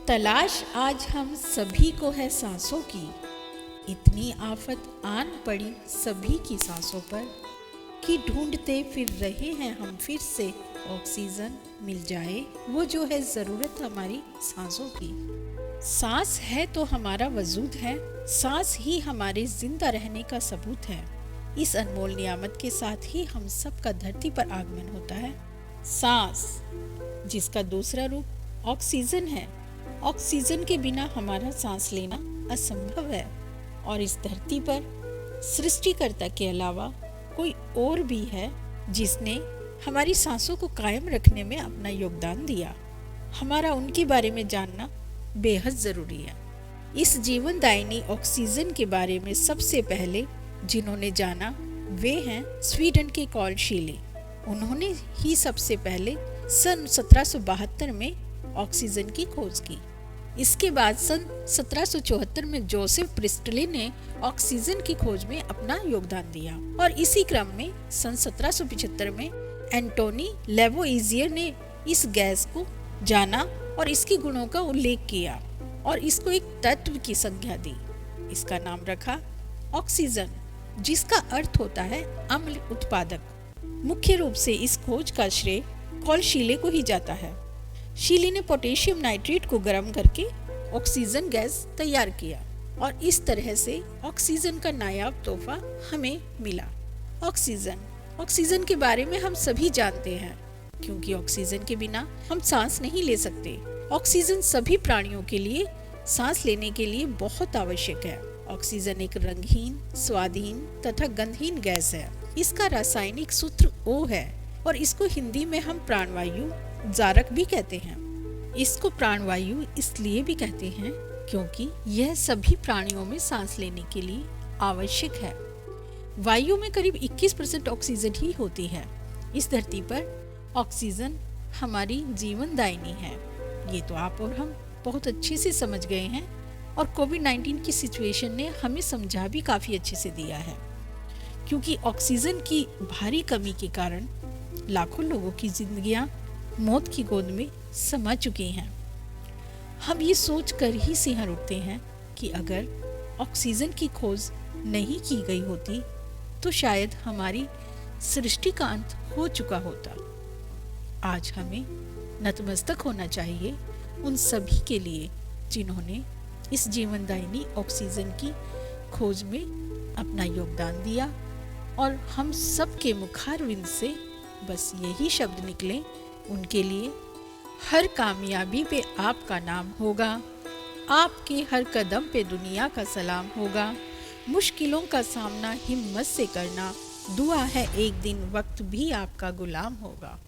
तलाश आज हम सभी को है सांसों की, इतनी आफत आन पड़ी सभी की सांसों पर कि ढूंढते फिर रहे हैं हम फिर से ऑक्सीजन मिल जाए वो जो है ज़रूरत हमारी सांसों की। सांस है तो हमारा वजूद है, सांस ही हमारे जिंदा रहने का सबूत है। इस अनमोल नियामत के साथ ही हम सब का धरती पर आगमन होता है। सांस जिसका दूसरा रूप ऑक्सीजन है। ऑक्सीजन के बिना हमारा सांस लेना असंभव है और इस धरती पर सृष्टिकर्ता के अलावा कोई और भी है जिसने हमारी सांसों को कायम रखने में अपना योगदान दिया। हमारा उनके बारे में जानना बेहद ज़रूरी है। इस जीवनदायिनी ऑक्सीजन के बारे में सबसे पहले जिन्होंने जाना वे हैं स्वीडन के कार्ल शीले। उन्होंने ही सबसे पहले सन 1772 में ऑक्सीजन की खोज की। इसके बाद सन 1774 में जोसेफ प्रिस्टले ने ऑक्सीजन की खोज में अपना योगदान दिया और इसी क्रम में सन 1775 में एंटोनी लेवोइजियर ने इस गैस को जाना और इसके गुणों का उल्लेख किया और इसको एक तत्व की संज्ञा दी। इसका नाम रखा ऑक्सीजन, जिसका अर्थ होता है अम्ल उत्पादक। मुख्य रूप से इस खोज का श्रेय कार्ल शीले को ही जाता है। शीले ने पोटेशियम नाइट्रेट को गर्म करके ऑक्सीजन गैस तैयार किया और इस तरह से ऑक्सीजन का नायाब तोहफा हमें मिला। ऑक्सीजन के बारे में हम सभी जानते हैं क्योंकि ऑक्सीजन के बिना हम सांस नहीं ले सकते। ऑक्सीजन सभी प्राणियों के लिए सांस लेने के लिए बहुत आवश्यक है। ऑक्सीजन एक रंगहीन, स्वादहीन तथा गंधहीन गैस है। इसका रासायनिक सूत्र O है और इसको हिंदी में हम प्राणवायु जारक भी कहते हैं। इसको प्राणवायु इसलिए भी कहते हैं क्योंकि यह सभी प्राणियों में सांस लेने के लिए आवश्यक है। वायु में करीब 21% ऑक्सीजन ही होती है। इस धरती पर ऑक्सीजन हमारी जीवनदायिनी है। ये तो आप और हम बहुत अच्छे से समझ गए हैं और कोविड-19 की सिचुएशन ने हमें समझा भी काफ़ी अच्छे से दिया है क्योंकि ऑक्सीजन की भारी कमी के कारण लाखों लोगों की जिंदगियां मौत की गोद में समा चुकी हैं। हम ये सोच कर ही सिहर उठते हैं कि अगर ऑक्सीजन की खोज नहीं की गई होती तो शायद हमारी सृष्टि का अंत हो चुका होता। आज हमें नतमस्तक होना चाहिए उन सभी के लिए जिन्होंने इस जीवनदायिनी ऑक्सीजन की खोज में अपना योगदान दिया और हम सब के मुखारविंद से बस यही शब्द निकले उनके लिए। हर कामयाबी पे आपका नाम होगा, आपके हर कदम पे दुनिया का सलाम होगा। मुश्किलों का सामना हिम्मत से करना, दुआ है एक दिन वक्त भी आपका गुलाम होगा।